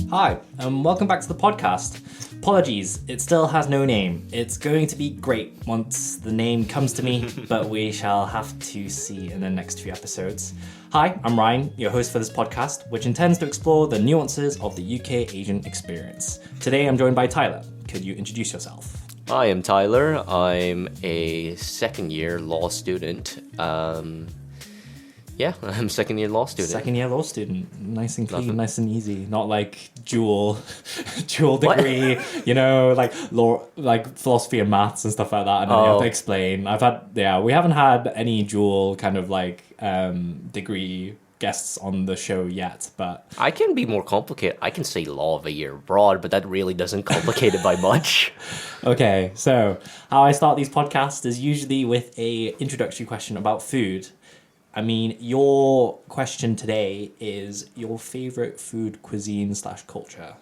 Hi, and welcome back to the podcast. Apologies, it still has no name. It's going to be great once the name comes to me, but we shall have to see in the next few episodes. Hi, I'm Ryan, your host for this podcast, which intends to explore the nuances of the UK Asian experience. Today I'm joined by Tyler. Could you introduce yourself? I am Tyler. I'm a second-year law student. I'm second-year law student. Second year law student. Nice and clean, nice and easy. Not like dual degree, like law, like philosophy and maths and stuff like that. And then you have to explain. We haven't had any dual kind of like degree guests on the show yet, but I can be more complicated. I can say law of a year abroad, but that really doesn't complicate it by much. Okay, so how I start these podcasts is usually with a introductory question about food. I mean, your question today is your favorite food cuisine / culture.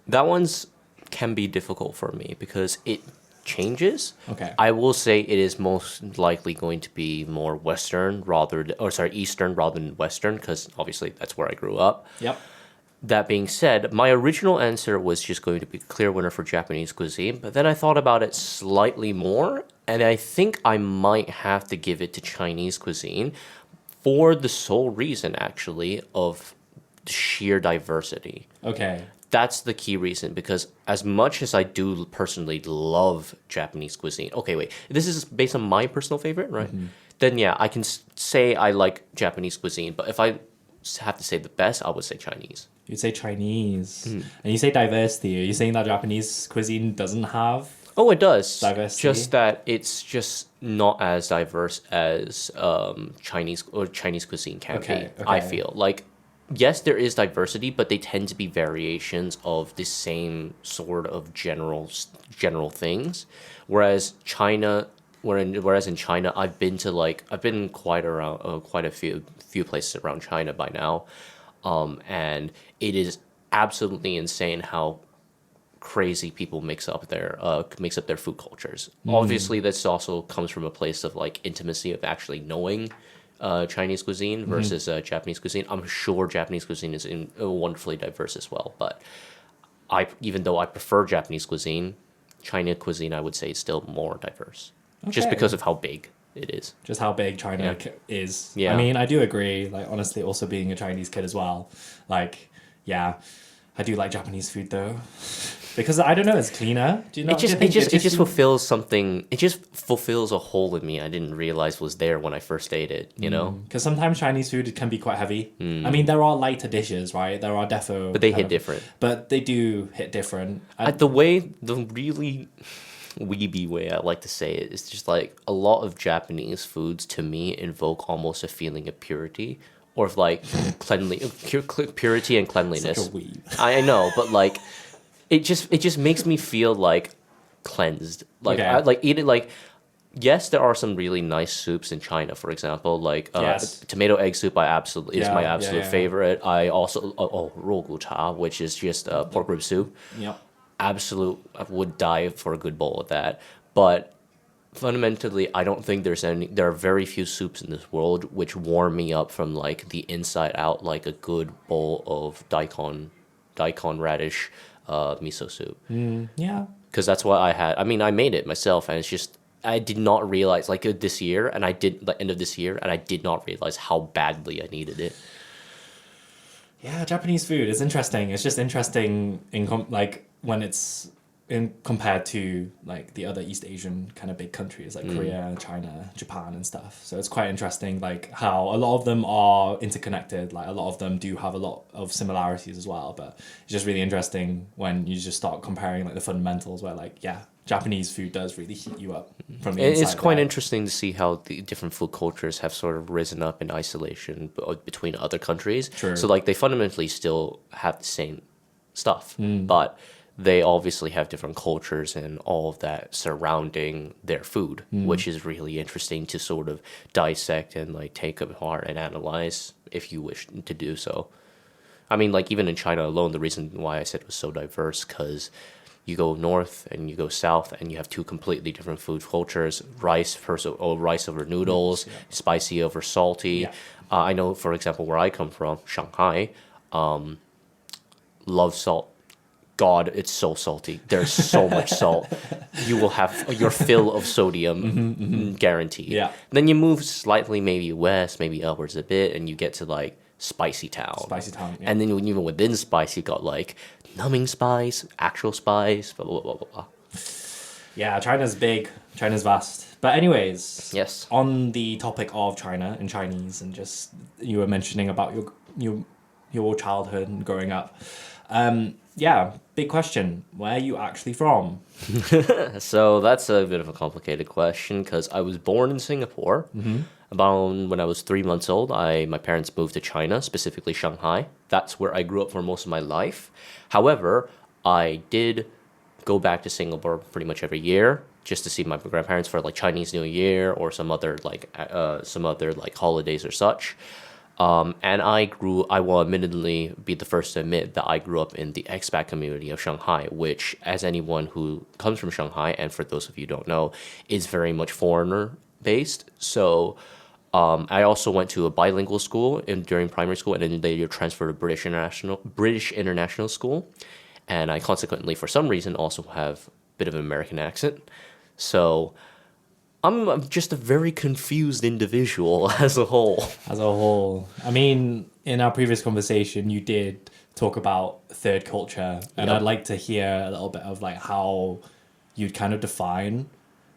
That one's can be difficult for me because it changes. Okay. I will say it is most likely going to be more Eastern rather than Western, because obviously that's where I grew up. Yep. That being said, my original answer was just going to be clear winner for Japanese cuisine, but then I thought about it slightly more, and I think I might have to give it to Chinese cuisine for the sole reason, actually, of sheer diversity. Okay. That's the key reason, because as much as I do personally love Japanese cuisine, okay, wait, this is based on my personal favorite, right? Mm-hmm. Then yeah, I can say I like Japanese cuisine, but if I have to say the best, I would say Chinese. You'd say Chinese. And you say diversity. Are you saying that Japanese cuisine doesn't have Oh, it does. diversity? Just that it's just not as diverse as Chinese cuisine can be. I feel like yes, there is diversity, but they tend to be variations of the same sort of general things. Whereas in China, I've been quite a few places around China by now, and it is absolutely insane how crazy people mix up their food cultures. Obviously, this also comes from a place of like intimacy of actually knowing Chinese cuisine versus Japanese cuisine. I'm sure Japanese cuisine is wonderfully diverse as well, but even though I prefer Japanese cuisine, China cuisine I would say is still more diverse, just because of how big it is. Just how big China is. Yeah. I mean, I do agree. Like, honestly, also being a Chinese kid as well. Like, yeah, I do like Japanese food though, because I don't know, it's cleaner. Do you know? It just fulfills something. It just fulfills a hole in me I didn't realize was there when I first ate it. You know, because sometimes Chinese food can be quite heavy. I mean, there are lighter dishes, right? There are defo, but they hit different. But they do hit different. The really weeby way I like to say it is just like a lot of Japanese foods to me invoke almost a feeling of purity. Or of like purity and cleanliness. Such a weeb. I know, but like, it just makes me feel like cleansed. Like I like eat it like. Yes, there are some really nice soups in China, for example, like tomato egg soup. Is my absolute favorite. I also rogu cha, which is just pork rib soup. Yep. I would die for a good bowl of that, but. Fundamentally, I don't think there are very few soups in this world which warm me up from like the inside out like a good bowl of daikon radish miso soup. Yeah. Because that's what I had. I mean, I made it myself, and it's just I did not realize like this year, and I did the end of this year, and I did not realize how badly I needed it. Yeah, Japanese food is interesting. It's just interesting when it's compared to like the other East Asian kind of big countries like Korea, China, Japan and stuff. So it's quite interesting like how a lot of them are interconnected. Like a lot of them do have a lot of similarities as well. But it's just really interesting when you just start comparing like the fundamentals where like, yeah, Japanese food does really heat you up from the inside. It's quite interesting to see how the different food cultures have sort of risen up in isolation between other countries. True. So like they fundamentally still have the same stuff, but they obviously have different cultures and all of that surrounding their food, which is really interesting to sort of dissect and like take apart and analyze if you wish to do so. I mean, like even in China alone, the reason why I said it was so diverse because you go north and you go south and you have two completely different food cultures, rice over noodles, spicy over salty. I know, for example, where I come from, Shanghai, love salt. God, it's so salty. There's so much salt. You will have your fill of sodium, guaranteed. Yeah. Then you move slightly, maybe west, maybe upwards a bit, and you get to like Spicy Town. Spicy Town. Yeah. And then even within spice, you got like numbing spice, actual spice, blah blah blah blah blah. Yeah, China's big. China's vast. But anyways, Yes. on the topic of China and Chinese, and just you were mentioning about your childhood and growing up. Yeah, big question. Where are you actually from? So that's a bit of a complicated question because I was born in Singapore. About when I was 3 months old, my parents moved to China, specifically Shanghai. That's where I grew up for most of my life. However, I did go back to Singapore pretty much every year just to see my grandparents for like Chinese New Year or some other like holidays or such. And I will admittedly be the first to admit that I grew up in the expat community of Shanghai, which, as anyone who comes from Shanghai, and for those of you who don't know, is very much foreigner based. So I also went to a bilingual school during primary school, and then later transferred to British International School. And I consequently, for some reason, also have a bit of an American accent. So I'm just a very confused individual as a whole. As a whole, I mean, in our previous conversation, you did talk about third culture, and Yep. I'd like to hear a little bit of like how you'd kind of define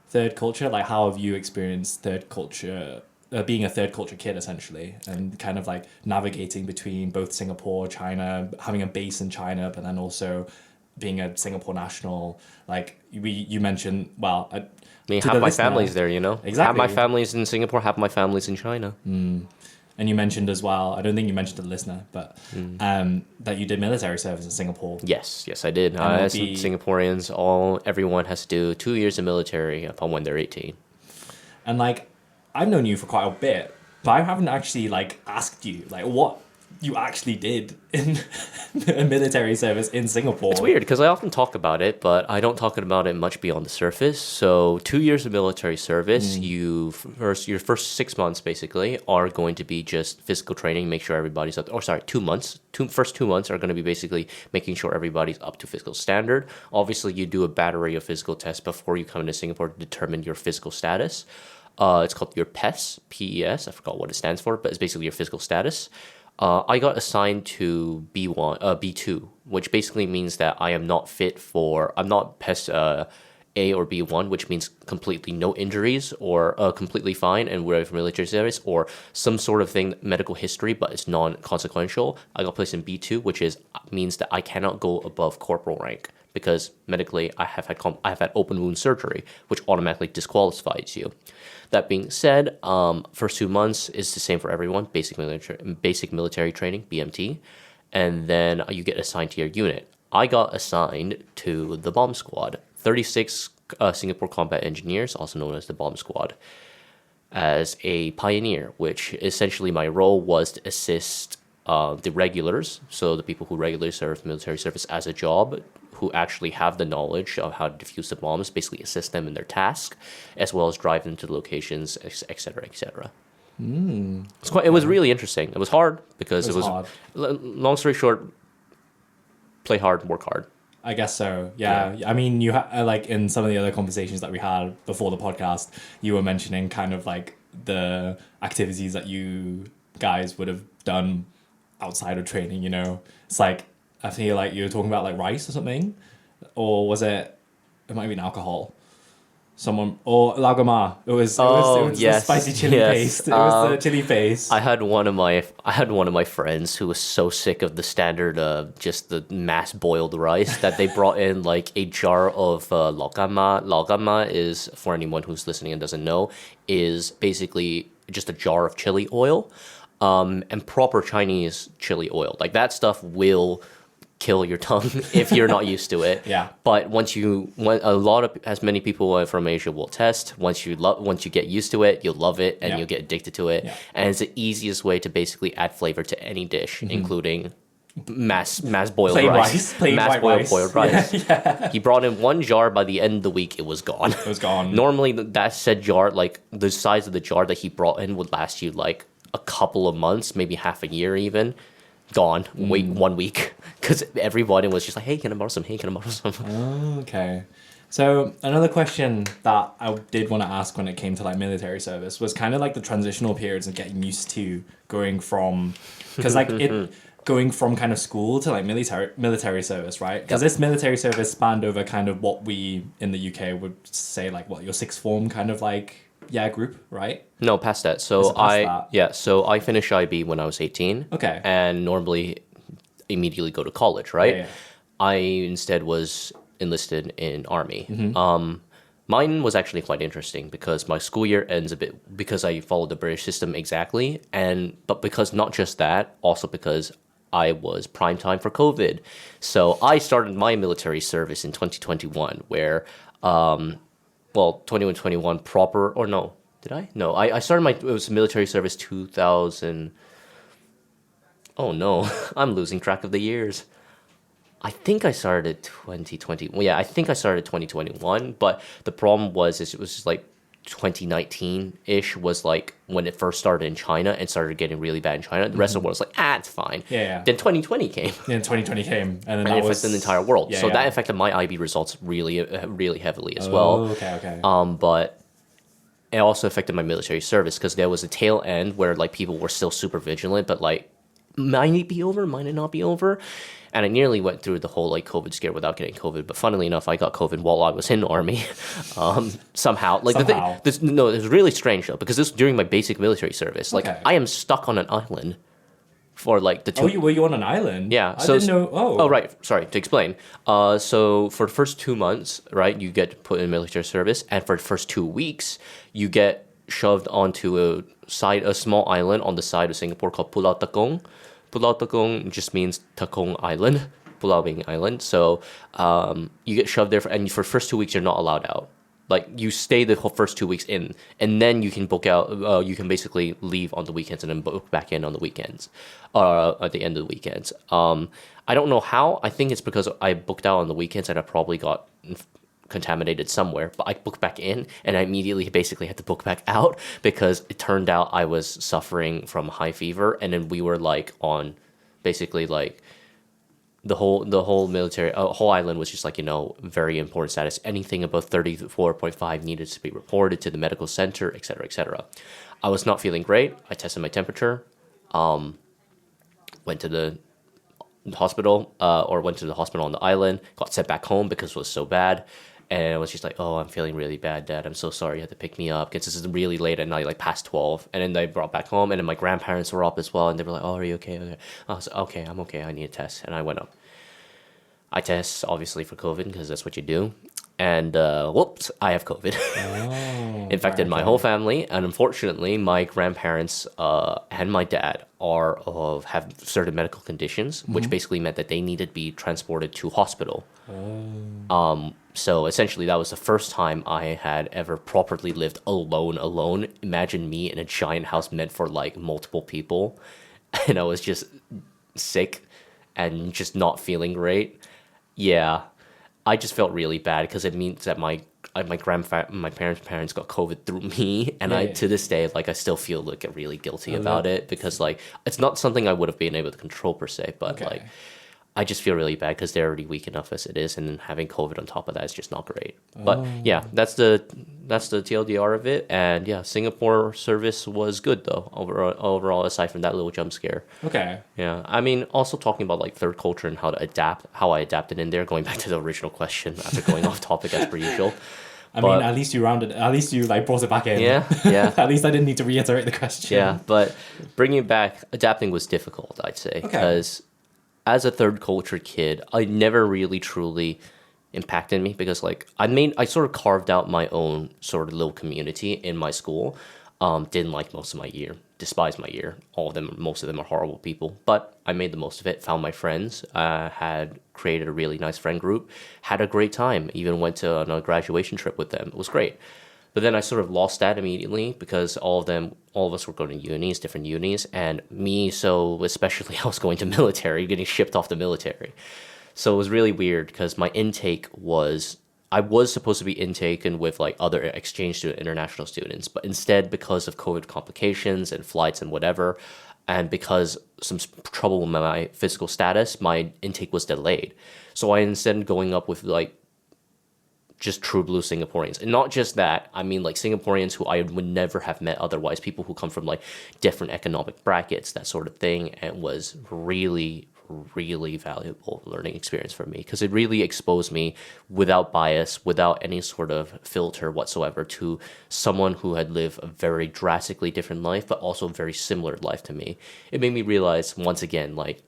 third culture. Like, how have you experienced third culture, being a third culture kid, essentially, and kind of like navigating between both Singapore, China, having a base in China, but then also being a Singapore national. Like you mentioned, well, I mean, to half the my listener- family's there, you know? Exactly. Half my family's in Singapore, half my family's in China. And you mentioned as well, I don't think you mentioned to the listener, but that you did military service in Singapore. Yes, I did. And it'll As be- Singaporeans, everyone has to do 2 years of military upon when they're 18. And like, I've known you for quite a bit, but I haven't actually like asked you like what you actually did in military service in Singapore. It's weird because I often talk about it, but I don't talk about it much beyond the surface. So 2 years of military service, your first 6 months basically are going to be just physical training, make sure everybody's up. Or sorry, 2 months. First 2 months are going to be basically making sure everybody's up to physical standard. Obviously, you do a battery of physical tests before you come into Singapore to determine your physical status. It's called your PES, P-E-S. I forgot what it stands for, but it's basically your physical status. I got assigned to B2, which basically means that I'm not PES A or B1, which means completely no injuries or completely fine and ready for military service, or some sort of thing, medical history, but it's non-consequential. I got placed in B2, which means that I cannot go above corporal rank because medically I have had open wound surgery, which automatically disqualifies you. That being said, first 2 months is the same for everyone, basic military training, BMT, and then you get assigned to your unit. I got assigned to the bomb squad, 36 Singapore combat engineers, also known as the bomb squad, as a pioneer, which essentially my role was to assist the regulars, so the people who regularly serve military service as a job, who actually have the knowledge of how to defuse the bombs, basically assist them in their task, as well as drive them to the locations, etc., etc. It was really interesting. It was hard because it was hard. Long story short, play hard, work hard. I guess so. Yeah. I mean, you like in some of the other conversations that we had before the podcast, you were mentioning kind of like the activities that you guys would have done outside of training. You know, it's like I feel like you were talking about like rice or something, or was it? It might have been alcohol. Someone or lagoma. It was yes, the spicy chili yes. paste. It was the chili paste. I had one of my friends who was so sick of the standard just the mass boiled rice that they brought in like a jar of lagama. Lagama is, for anyone who's listening and doesn't know, is basically just a jar of chili oil, and proper Chinese chili oil. Like that stuff will kill your tongue if you're not used to it. Yeah. But as many people from Asia will test, once you get used to it, you'll love it and Yeah. you'll get addicted to it. Yeah. And it's the easiest way to basically add flavor to any dish, including mass boiled Plain rice. rice, plain mass white rice. boiled rice. He brought in one jar. By the end of the week, it was gone. It was gone. Normally, that said jar, like the size of the jar that he brought in, would last you like a couple of months, maybe half a year even. gone. Wait 1 week because everybody was just like, hey, can I borrow some? Hey, can I borrow some? Oh, okay. So another question that I did want to ask when it came to like military service was kind of like the transitional periods and getting used to going from, because like it going from kind of school to like military service, right? Because this military service spanned over kind of what we in the UK would say like what your sixth form kind of like group, right? No, past that. So so I finished IB when I was 18. Okay. And normally immediately go to college, right? Yeah. I instead was enlisted in Army. Mine was actually quite interesting because my school year ends a bit because I followed the British system exactly, but because not just that, also because I was prime time for COVID. So I started my military service in 2021, where 2021 proper, or no, did I? No, I started it was military service 2000. Oh no, I'm losing track of the years. I think I started 2020. Well, yeah, I think I started 2021, but the problem it was just like 2019-ish was like when it first started in China and started getting really bad in China. The rest of the world was like, it's fine. Yeah. Then 2020 came. Then 2020 came, and then it affected the entire world. Yeah, so that affected my IB results really, really heavily as well. Okay. But it also affected my military service because there was a tail end where like people were still super vigilant, but like might it be over, might it not be over? And I nearly went through the whole like COVID scare without getting COVID. But funnily enough, I got COVID while I was in the Army. Somehow. Like Somehow. It was really strange though, because this was during my basic military service. Like I am stuck on an island for like the 2. Oh, were you on an island? Yeah. I didn't know. Oh, right. Sorry, to explain. So for the first 2 months, right, you get put in military service, and for the first 2 weeks, you get shoved onto a small island on the side of Singapore called Pulau Tekong. Pulau Tekong just means Tekong Island, Pulau being island. So you get shoved there, and for the first 2 weeks, you're not allowed out. Like you stay the whole first 2 weeks in, and then you can book out. You can basically leave on the weekends and then book back in on the weekends, at the end of the weekends. I don't know how. I think it's because I booked out on the weekends and I probably got contaminated somewhere, but I booked back in and I immediately basically had to book back out because it turned out I was suffering from high fever, and then we were like on basically like the whole military whole island was just like, very important status. Anything above 34.5 needed to be reported to the medical center, etc., etc. I was not feeling great. I tested my temperature, went to the hospital on the island, got sent back home because it was so bad. And I was just like, oh, I'm feeling really bad, Dad. I'm so sorry you had to pick me up. Because this is really late at night, like past 12. And then they brought back home. And then my grandparents were up as well. And they were like, oh, are you okay? I was like, okay, I'm okay. I need a test. And I went up. I test, obviously, for COVID because that's what you do. And whoops, I have COVID. Infected my whole family. And unfortunately, my grandparents and my dad have certain medical conditions, which basically meant that they needed to be transported to hospital. So essentially, that was the first time I had ever properly lived alone. Imagine me in a giant house meant for like multiple people. And I was just sick and just not feeling great. Yeah, I just felt really bad because it means that my parents got COVID through me, and to this day, like I still feel like really guilty about it because like it's not something I would have been able to control per se, but like I just feel really bad because they're already weak enough as it is, and having COVID on top of that is just not great. But yeah, that's the TLDR of it, and yeah, Singapore service was good though overall aside from that little jump scare. Okay. Yeah, I mean, also talking about like third culture and how I adapted in there. Going back to the original question after going off topic as per usual. I mean, at least you like brought it back in. Yeah. At least I didn't need to reiterate the question. Yeah, but bringing it back, adapting was difficult, I'd say, because as a third culture kid, I never really truly impacted me because like I sort of carved out my own sort of little community in my school. Didn't like most of my year, despised my year. Most of them are horrible people, but I made the most of it, found my friends, had created a really nice friend group, had a great time, even went to a graduation trip with them. It was great. But then I sort of lost that immediately because all of us were going to unis, different unis, and me, so especially I was going to military, getting shipped off the military. So it was really weird because my intake I was supposed to be intaken with like other exchange student international students, but instead, because of COVID complications and flights and whatever, And because some trouble with my physical status, my intake was delayed. So I instead going up with like just true blue Singaporeans. And not just that, I mean like Singaporeans who I would never have met otherwise, people who come from like different economic brackets, that sort of thing. And it was really, really valuable learning experience for me because it really exposed me without bias, without any sort of filter whatsoever to someone who had lived a very drastically different life, but also a very similar life to me. It made me realize once again, like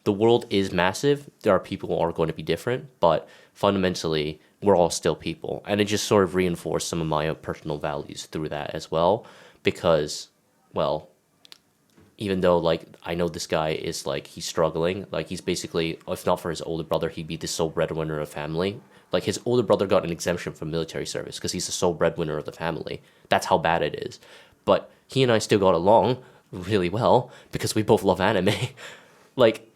the world is massive. There are people who are going to be different, but fundamentally, we're all still people. And it just sort of reinforced some of my personal values through that as well. Because, well, even though like I know this guy is like he's struggling, like he's basically, if not for his older brother, he'd be the sole breadwinner of family. Like his older brother got an exemption from military service because he's the sole breadwinner of the family. That's how bad it is. But he and I still got along really well because we both love anime. Like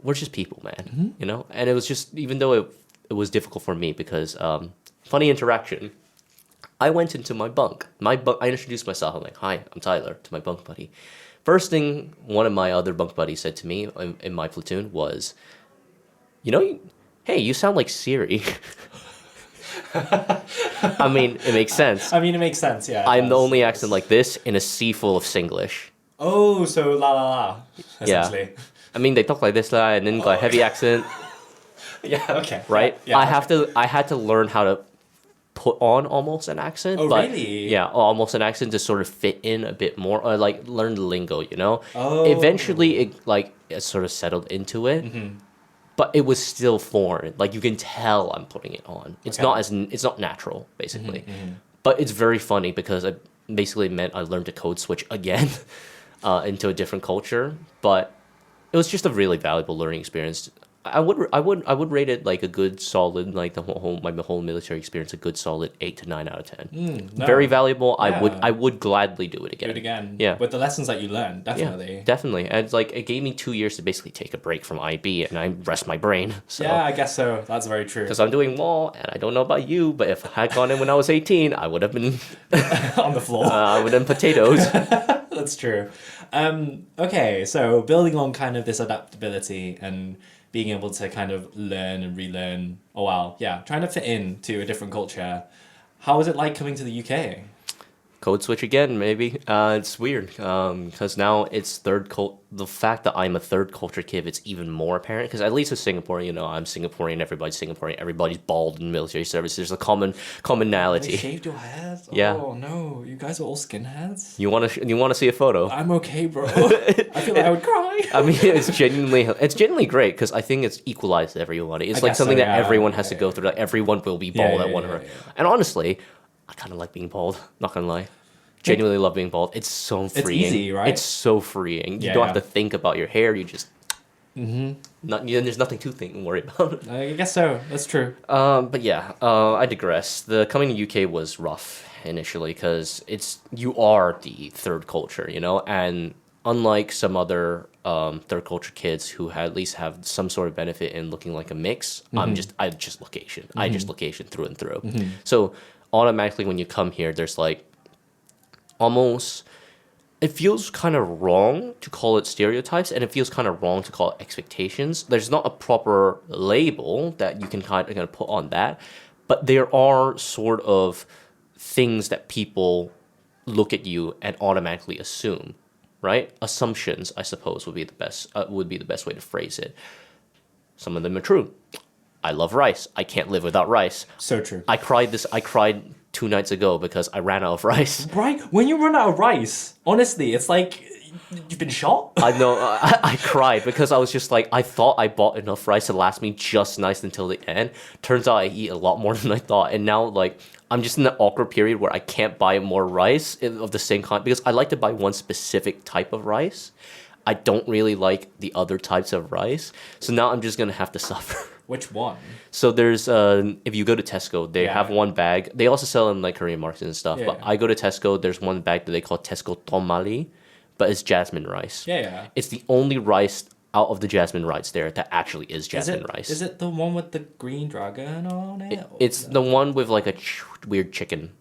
we're just people, man. You know. And it was just, even though it was difficult for me because funny interaction. I went into my bunk. I introduced myself. I'm like, "Hi, I'm Tyler," to my bunk buddy. First thing one of my other bunk buddies said to me in my platoon was, hey, you sound like Siri. I mean, it makes sense. I mean, it makes sense, yeah. I'm the only accent like this in a sea full of Singlish. Oh, so la la la, essentially. Yeah. I mean, they talk like this, and then got a heavy accent. Yeah, okay. Right? Yeah, I had to learn how to put on almost an accent. Oh, but really? Yeah, almost an accent to sort of fit in a bit more, or like learn the lingo, Oh. Eventually, it sort of settled into it, but it was still foreign. Like you can tell I'm putting it on. It's not natural, basically. But it's very funny because it basically meant I learned to code switch again into a different culture. But it was just a really valuable learning experience. I would rate it like a good solid, like my whole military experience, a good solid 8 to 9 out of 10. No. Very valuable. Yeah. I would gladly do it again. Do it again. Yeah. With the lessons that you learned, definitely. Yeah, definitely. And it's like it gave me 2 years to basically take a break from IB and I rest my brain. So, Yeah, I guess so. That's very true. because I'm doing law, and I don't know about you, but if I had gone in when I was 18, I would have been On the floor. I would have been potatoes. That's true. Okay, so building on kind of this adaptability and being able to kind of learn and relearn, trying to fit into a different culture. How was it like coming to the UK? Code switch again, maybe. It's weird because now it's the fact that I'm a third culture kid, it's even more apparent because at least with Singapore, I'm Singaporean, everybody's bald in military service. There's a commonality. They shaved your head? Yeah. Oh no, you guys are all skinheads? You want to see a photo? I'm okay, bro. I feel like I would cry. I mean, it's genuinely great because I think it's equalized everybody. It's I like guess something so, that yeah. everyone has to go through. Like everyone will be bald at one yeah, point. yeah. And honestly, I kind of like being bald. Not gonna lie, genuinely love being bald. It's so freeing. It's easy, right? It's so freeing. You Yeah, don't yeah. have to think about your hair. You just there's nothing to think and worry about. I guess so. That's true. But yeah, I digress. The coming to UK was rough initially because you are the third culture, and unlike some other third culture kids who at least have some sort of benefit in looking like a mix, I just location. I just location through and through. So automatically when you come here, there's like almost. It feels kind of wrong to call it stereotypes, and it feels kind of wrong to call it expectations. There's not a proper label that you can kind of put on that, but there are sort of things that people look at you and automatically assume, right? Assumptions, I suppose, would be the best way to phrase it. Some of them are true. I love rice. I can't live without rice. So true. I cried 2 nights ago because I ran out of rice. Right? When you run out of rice, honestly, it's like you've been shot. I know. I cried because I was just like, I thought I bought enough rice to last me just nice until the end. Turns out I eat a lot more than I thought. And now, like, I'm just in that awkward period where I can't buy more rice of the same kind because I like to buy one specific type of rice. I don't really like the other types of rice. So now I'm just going to have to suffer. Which one? So there's if you go to Tesco, they have one bag. They also sell in like Korean markets and stuff. But I go to Tesco, there's one bag that they call Tesco Tomali, but it's jasmine rice. Yeah. It's the only rice out of the jasmine rice there that actually is jasmine rice. Is it the one with the green dragon on it? It's the one with like a weird chicken.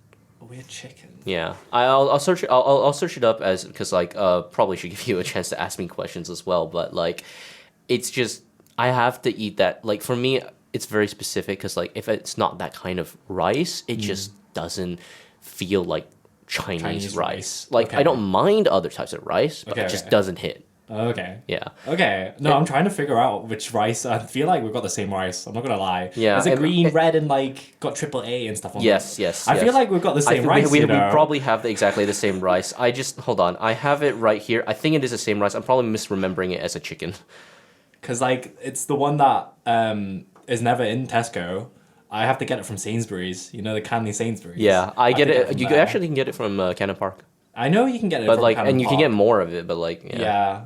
A weird chicken. Yeah, I'll search it. I'll search it up as because like probably should give you a chance to ask me questions as well. But like, it's just I have to eat that. Like for me, it's very specific because like if it's not that kind of rice, it just doesn't feel like Chinese rice. Like Okay. I don't mind other types of rice, but Okay, it just okay. doesn't hit. Okay. Yeah. Okay. No, I'm trying to figure out which rice. I feel like we've got the same rice. I'm not gonna lie. Yeah, Is it and- green, red, and like got AAA and stuff on Yes, it? yes. I yes. feel like we've got the same think rice. We you know? probably have exactly the same rice. I just hold on. I have it right here. I think it is the same rice. I'm probably misremembering it as a chicken. Because like it's the one that is never in Tesco. I have to get it from Sainsbury's. You know the candy Sainsbury's. Yeah, I get have to it. from You there. actually can get it from Cannon Park, I know you can get it, but from like, Cannon and you can Park. get more of it. But like, yeah,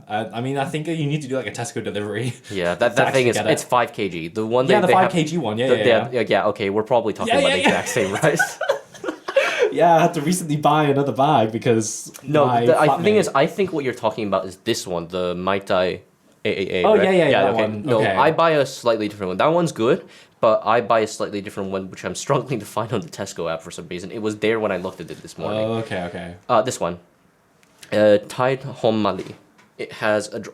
Yeah, I mean, I think you need to do like a Tesco delivery. yeah. to That thing actually is get it. it's 5 kg. The one Yeah, they the have, 5 kg one. Yeah, the- yeah, they yeah. Okay, we're probably talking Yeah, about yeah, the yeah. exact same rice. yeah. I had to recently buy another bag because No, my the thing flatmate- is, I think what you're talking about is this one, the Mai Tai AAA. Oh, right? yeah, that okay. one. No, Okay. I buy a slightly different one. That one's good, but I buy a slightly different one, which I'm struggling to find on the Tesco app for some reason. It was there when I looked at it this morning. Oh, okay. This one, Tide Hom Mali. It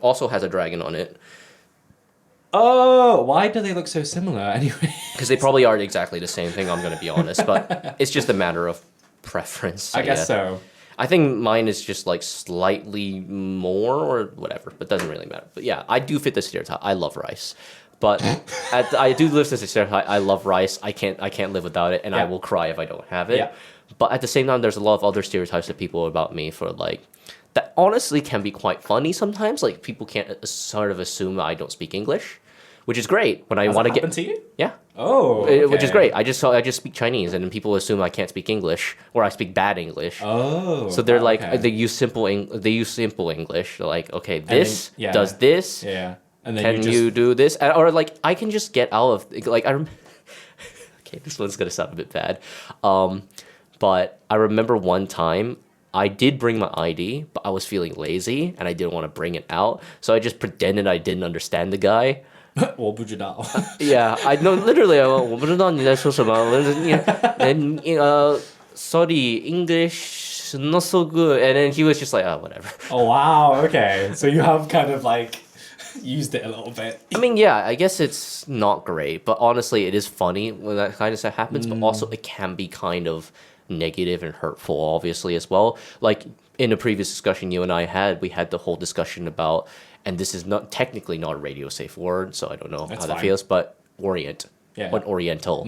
also has a dragon on it Oh, why do they look so similar anyway? because they probably are exactly the same thing. I'm gonna be honest, but it's just a matter of preference. I guess so. I think mine is just like slightly more or whatever, but doesn't really matter. But yeah, I do fit the stereotype. I love rice, but I do live this stereotype. I love rice. I can't live without it, and I Yeah. will cry if I don't have it. Yeah. But at the same time, there's a lot of other stereotypes that people about me for like that honestly can be quite funny sometimes. Like people can't sort of assume that I don't speak English, which is great when I Has want that to happened get to you? yeah. Oh, Which is okay. great. I just speak Chinese, and then people assume I can't speak English or I speak bad English. Oh. So they're like okay. they use simple English. They're like, okay, then- this yeah. does this. Yeah. And then Can you just you do this? Or like I can just get out of like okay, this one's gonna sound a bit bad. But I remember one time I did bring my ID, but I was feeling lazy and I didn't want to bring it out, so I just pretended I didn't understand the guy. 我不知道 Yeah, I know literally. 我不知道你在说什么。And sorry, English not so good. And then he was just like, oh, whatever. Oh wow, okay. So you have kind of like used it a little bit. I mean, yeah, I guess it's not great, but honestly, it is funny when that kind of stuff happens. But also, it can be kind of negative and hurtful, obviously, as well. Like in a previous discussion you and I had, we had the whole discussion about, and this is not technically not a radio safe word, so I don't know That's how that fine. feels, but Orient, Yeah. or Oriental.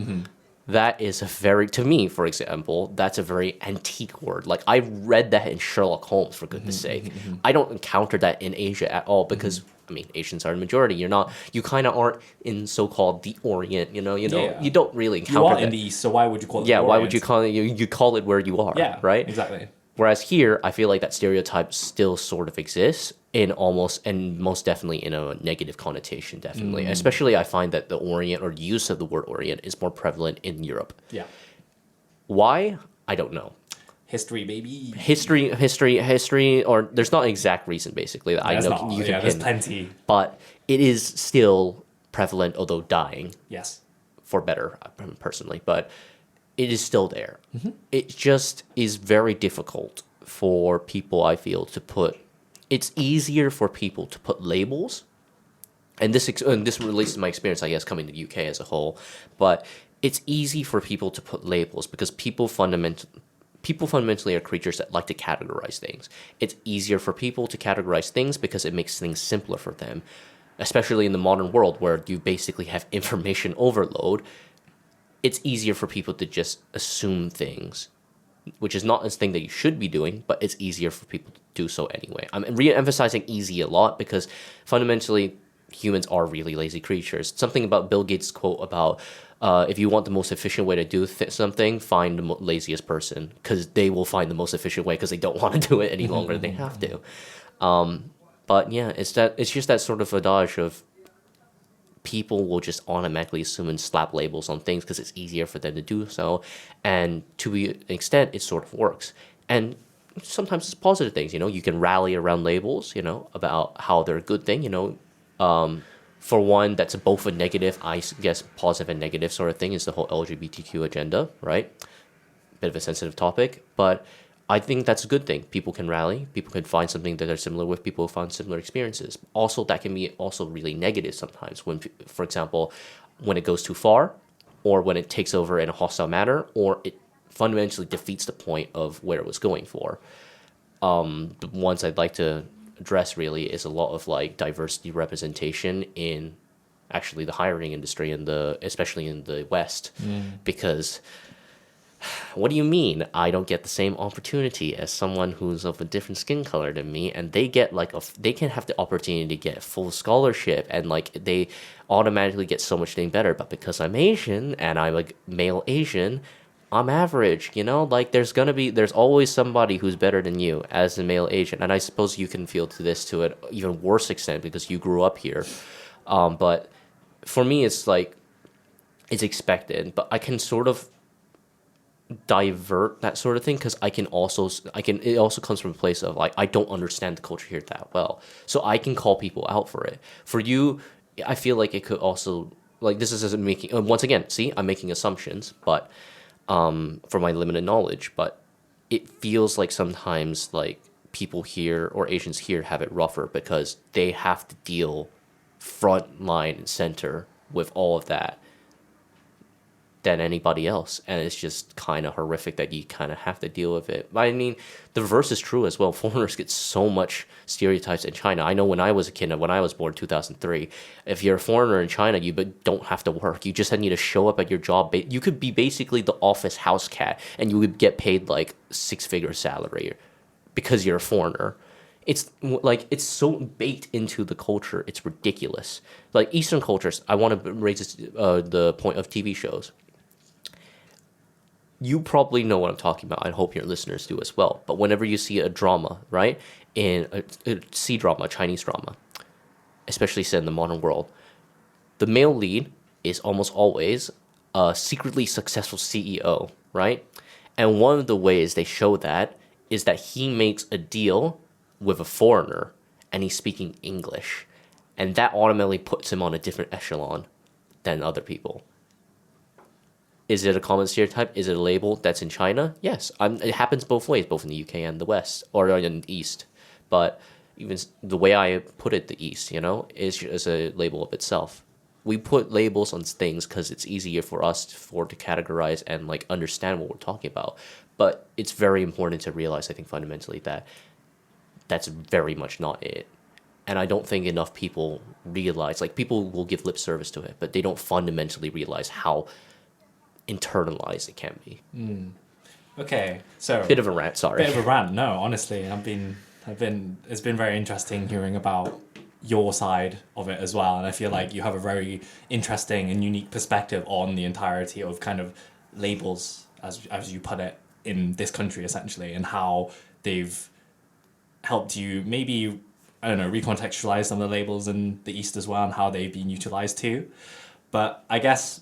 That is a very, to me, for example, that's a very antique word. Like I read that in Sherlock Holmes, for goodness sake. I don't encounter that in Asia at all because I mean Asians are the majority. You kind of aren't in so-called the Orient. You Yeah. you don't really You encounter are that. in the East, so why would you call it? Yeah, the why would you Orient? call it? You call it where you are. Yeah, right. Exactly. Whereas here, I feel like that stereotype still sort of exists in almost and most definitely in a negative connotation, definitely. Especially I find that the Orient or use of the word Orient is more prevalent in Europe. Yeah. Why? I don't know. History, baby. History, or there's not an exact reason basically that There's I know not- you can yeah, there's pin, plenty. but it is still prevalent, although dying Yes. for better, personally. But it is still there. It just is very difficult for people, I feel, to put. It's easier for people to put labels, and this relates to my experience, I guess, coming to the UK as a whole. But it's easy for people to put labels because people fundamentally are creatures that like to categorize things. It's easier for people to categorize things because it makes things simpler for them, especially in the modern world where you basically have information overload. It's easier for people to just assume things, which is not a thing that you should be doing, but it's easier for people to do so anyway. I'm re-emphasizing easy a lot because fundamentally humans are really lazy creatures. Something about Bill Gates' quote about if you want the most efficient way to do something, find the laziest person because they will find the most efficient way because they don't want to do it any longer than they have to. But yeah, it's just that sort of adage of people will just automatically assume and slap labels on things because it's easier for them to do so. And to an extent, it sort of works. And sometimes it's positive things, you can rally around labels, about how they're a good thing, for one, that's both a negative, I guess, positive and negative sort of thing is the whole LGBTQ agenda, right? bit of a sensitive topic, but I think that's a good thing. People can rally. People can find something that they're similar with. People find similar experiences. Also, that can be also really negative sometimes when, for example, when it goes too far, or when it takes over in a hostile manner, or it fundamentally defeats the point of where it was going for. The ones I'd like to address really is a lot of like diversity representation in actually the hiring industry especially in the West, because what do you mean I don't get the same opportunity as someone who's of a different skin color than me, and they get like they can have the opportunity to get full scholarship and like they automatically get so much thing better, but because I'm Asian and I'm a male Asian, I'm average, you know? Like there's always somebody who's better than you as a male Asian, and I suppose you can feel to this to an even worse extent because you grew up here, but for me it's like it's expected, but I can sort of divert that sort of thing because it also comes from a place of like I don't understand the culture here that well, so I can call people out for it. For you, I feel like it could also, like, this is making once again, see, I'm making assumptions, but for my limited knowledge, but it feels like sometimes like people here or Asians here have it rougher because they have to deal front line and center with all of that than anybody else, and it's just kind of horrific that you kind of have to deal with it. But I mean, the reverse is true as well. Foreigners get so much stereotypes in China. I know when I was a kid, when I was born in 2003, if you're a foreigner in China, you don't have to work. You just need to show up at your job. You could be basically the office house cat, and you would get paid like 6-figure salary because you're a foreigner. It's like it's so baked into the culture. It's ridiculous. Like Eastern cultures, I want to raise this, the point of TV shows. You probably know what I'm talking about. I hope your listeners do as well. But whenever you see a drama, right, in a C-drama, a Chinese drama, especially set in the modern world, the male lead is almost always a secretly successful CEO, right? And one of the ways they show that is that he makes a deal with a foreigner and he's speaking English. And that automatically puts him on a different echelon than other people. Is it a common stereotype? Is it a label that's in China? Yes. It happens both ways, both in the UK and the West, or in the East. But even the way I put it, the East, you know, is a label of itself. We put labels on things because it's easier for us to categorize and like understand what we're talking about. But it's very important to realize, I think, fundamentally that that's very much not it. And I don't think enough people realize, like, people will give lip service to it, but they don't fundamentally realize how internalized it can be. Okay, so bit of a rant. Sorry, bit of a rant. No, honestly, it's been very interesting hearing about your side of it as well, and I feel like you have a very interesting and unique perspective on the entirety of kind of labels, as you put it, in this country essentially, and how they've helped you maybe, I don't know, recontextualize some of the labels in the East as well, and how they've been utilized too. But I guess,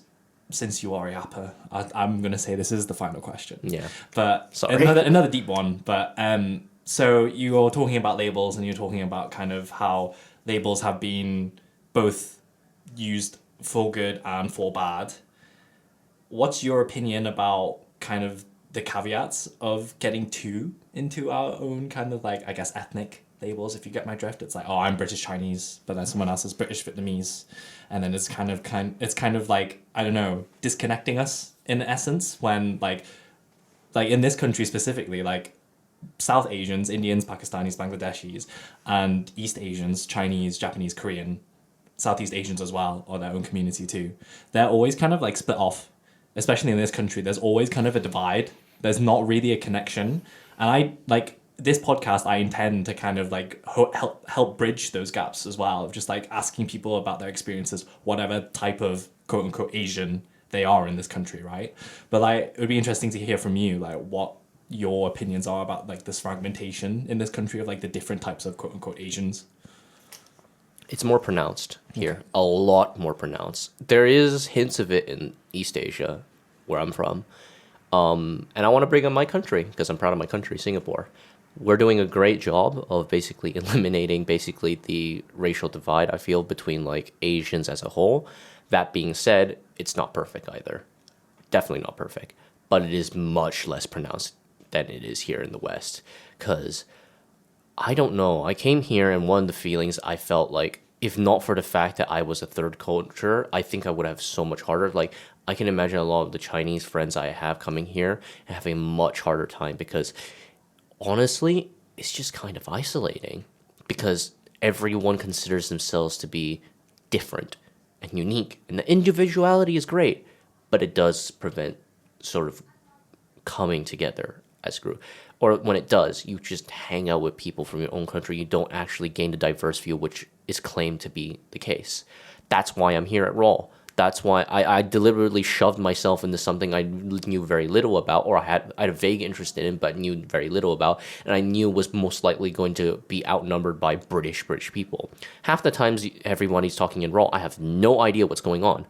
since you are a yapper, I'm going to say this is the final question. Yeah. But sorry. Another deep one. But so you're talking about labels, and you're talking about kind of how labels have been both used for good and for bad. What's your opinion about kind of the caveats of getting too into our own kind of like, I guess, ethnic labels? If you get my drift, it's like, oh, I'm British Chinese, but then someone else is British Vietnamese, and then it's kind of like, I don't know, disconnecting us in essence, when like in this country specifically, like South Asians, Indians, Pakistanis, Bangladeshis, and East Asians, Chinese, Japanese, Korean, Southeast Asians as well, or their own community too, they're always kind of like split off. Especially in this country, there's always kind of a divide. There's not really a connection, and I like this podcast, I intend to kind of like help bridge those gaps as well, of just like asking people about their experiences, whatever type of quote unquote Asian they are in this country, right? But like, it would be interesting to hear from you, like, what your opinions are about like this fragmentation in this country of like the different types of quote unquote Asians. It's more pronounced here, a lot more pronounced. There is hints of it in East Asia, where I'm from. And I want to bring up my country, because I'm proud of my country, Singapore. We're doing a great job of basically eliminating the racial divide, I feel, between like Asians as a whole. That being said, it's not perfect either. Definitely not perfect. but it is much less pronounced than it is here in the West. Because I don't know. I came here, and one of the feelings I felt like, if not for the fact that I was a third culture, I think I would have so much harder. Like, I can imagine a lot of the Chinese friends I have coming here and having a much harder time because, honestly, it's just kind of isolating because everyone considers themselves to be different and unique. And the individuality is great, but it does prevent sort of coming together as a group. Or when it does, you just hang out with people from your own country. You don't actually gain the diverse view, which is claimed to be the case. That's why I'm here at Raw. That's why I deliberately shoved myself into something I knew very little about, or I had a vague interest in, but knew very little about, and I knew was most likely going to be outnumbered by British people. Half the times everybody's talking in Raw, I have no idea what's going on.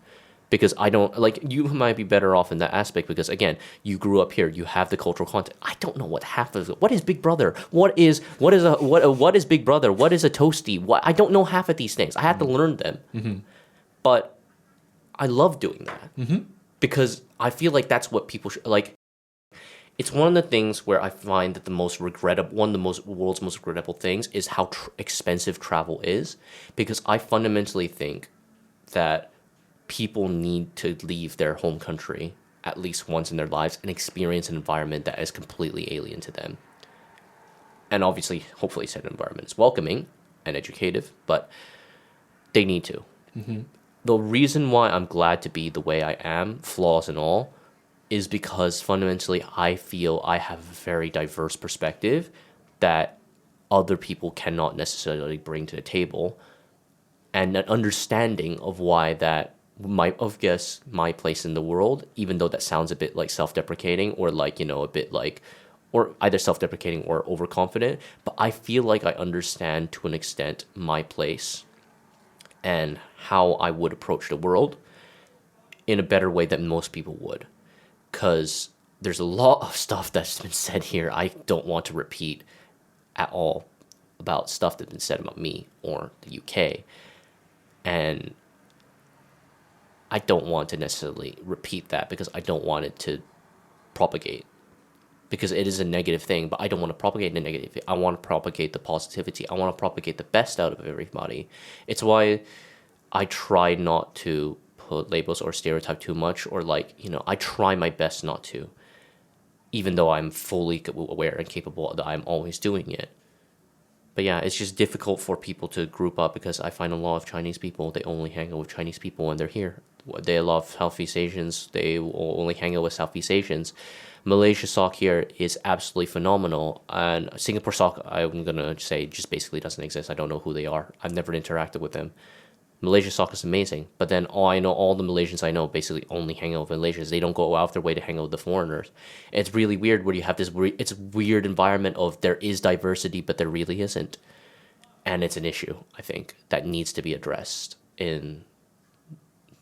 Because I don't, like, you might be better off in that aspect because, again, you grew up here, you have the cultural content. I don't know what half of it, what is Big Brother? What is Big Brother? What is a toasty? I don't know half of these things. I had to learn them. Mm-hmm. But I love doing that because I feel like that's what people should, like, it's one of the things where I find that one of the world's most regrettable things is how expensive travel is, because I fundamentally think that people need to leave their home country at least once in their lives and experience an environment that is completely alien to them. And obviously, hopefully said environment is welcoming and educative, but they need to. Mm-hmm. The reason why I'm glad to be the way I am, flaws and all, is because fundamentally I feel I have a very diverse perspective that other people cannot necessarily bring to the table, and an understanding of why that my place in the world, even though that sounds a bit like self-deprecating or like, a bit like, or either self-deprecating or overconfident, but I feel like I understand to an extent my place and how I would approach the world in a better way than most people would. Because there's a lot of stuff that's been said here I don't want to repeat at all about stuff that's been said about me or the UK. And I don't want to necessarily repeat that because I don't want it to propagate. Because it is a negative thing, but I don't want to propagate the negative. I want to propagate the positivity. I want to propagate the best out of everybody. It's why I try not to put labels or stereotype too much, or I try my best not to, even though I'm fully aware and capable that I'm always doing it. But yeah, it's just difficult for people to group up because I find a lot of Chinese people, they only hang out with Chinese people when they're here. They love Southeast Asians, they will only hang out with Southeast Asians. Malaysia Sock here is absolutely phenomenal, and Singapore Sock, I'm going to say, just basically doesn't exist. I don't know who they are. I've never interacted with them. Malaysia Sock is amazing, but then all the Malaysians I know basically only hang out with Malaysians. They don't go out their way to hang out with the foreigners. It's really weird where you have this it's a weird environment of there is diversity, but there really isn't. And it's an issue, I think, that needs to be addressed in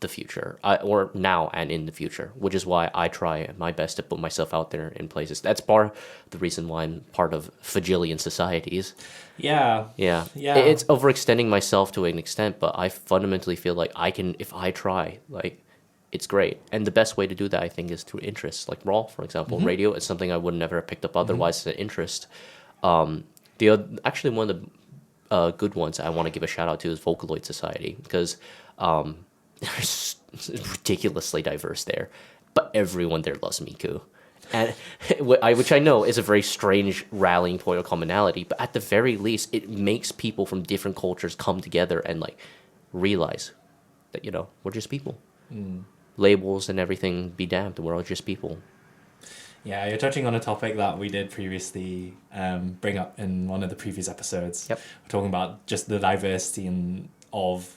the future, or now and in the future, which is why I try my best to put myself out there in places. That's part of the reason why I'm part of Fagilian societies. Yeah. It's overextending myself to an extent, but I fundamentally feel like I can, if I try, like, it's great. And the best way to do that, I think, is through interests. Like Raw, for example, radio is something I would never have picked up otherwise. It's an interest. Actually, one of the good ones I want to give a shout out to is Vocaloid Society, because they're ridiculously diverse there, but everyone there loves Miku, and which I know is a very strange rallying point or commonality, but at the very least it makes people from different cultures come together and realize that we're just people. Labels and everything be damned, we're all just people. Yeah, you're touching on a topic that we did previously bring up in one of the previous episodes. Yep. We're talking about just the diversity of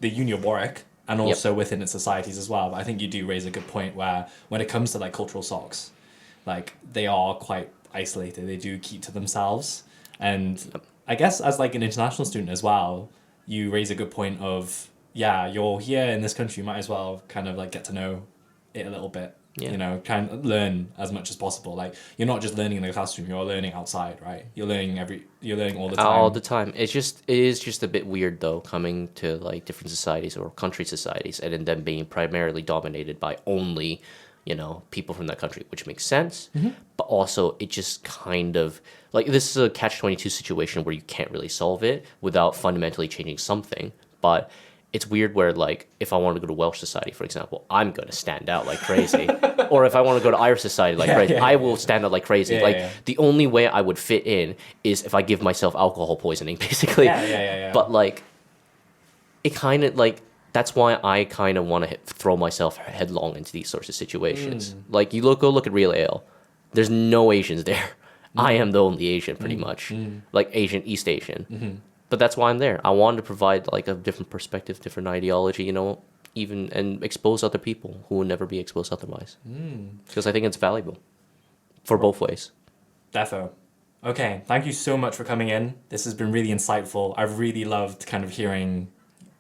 the Uni of Warwick, and also within its societies as well. But I think you do raise a good point where when it comes to cultural socks, they are quite isolated. They do keep to themselves. And I guess as an international student as well, you raise a good point of, you're here in this country, you might as well kind of get to know it a little bit. Yeah. Kind of learn as much as possible. You're not just learning in the classroom, you're learning outside, right? You're learning all the time. All the time. It is just a bit weird though, coming to different societies or country societies and then them being primarily dominated by only you know, people from that country, which makes sense. But also, it just kind of like this is a catch-22 situation where you can't really solve it without fundamentally changing something. But it's weird where, like, if I want to go to Welsh society, for example, I'm going to stand out like crazy. Or if I want to go to Irish society like crazy, I will stand out like crazy. The only way I would fit in is if I give myself alcohol poisoning, basically. But, like, it kind of, like, that's why I kind of want to throw myself headlong into these sorts of situations. Like, go look at Real Ale. There's no Asians there. I am the only Asian, pretty much. Like, East Asian. But that's why I'm there. I wanted to provide, like, a different perspective, different ideology, you know, and expose other people who would never be exposed otherwise. Because I think it's valuable for both ways. Defo. Okay, thank you so much for coming in. This has been really insightful. I've really loved kind of hearing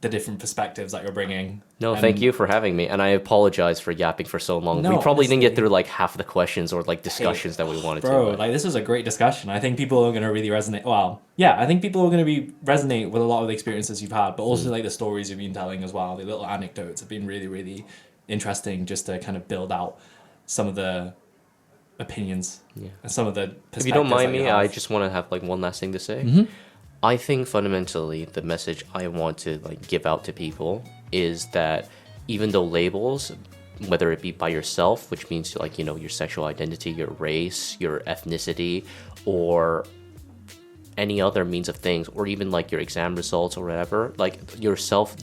the different perspectives that you're bringing. No, thank you for having me, and I apologize for yapping for so long. No, we probably honestly, didn't get through like half the questions or like discussions that we wanted bro, to. Like this was a great discussion. I think people are going to really resonate. Well, yeah, I think people are going to resonate with a lot of the experiences you've had, but also like the stories you've been telling as well. The little anecdotes have been really, really interesting just to kind of build out some of the opinions and some of the perspectives. If you don't mind me, I just want to have like one last thing to say. I think fundamentally the message I want to like give out to people is that even though labels, whether it be by yourself, which means like, you know, your sexual identity, your race, your ethnicity, or any other means of things, or even like your exam results or whatever, like your self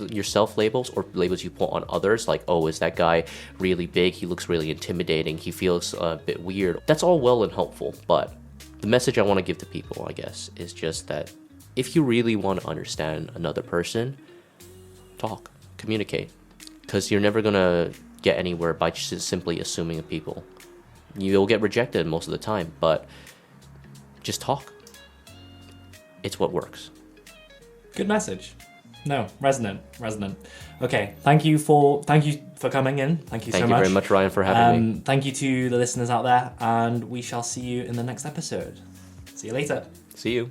labels or labels you put on others, like, oh, is that guy really big? He looks really intimidating. He feels a bit weird. That's all well and helpful, but the message I want to give to people, I guess, is just that if you really want to understand another person, talk, communicate, because you're never going to get anywhere by just simply assuming of people. You'll get rejected most of the time, but just talk. It's what works. Good message. No, resonant. Okay, thank you for coming in. Thank you so much. Thank you very much, Ryan, for having me. Thank you to the listeners out there, and we shall see you in the next episode. See you later. See you.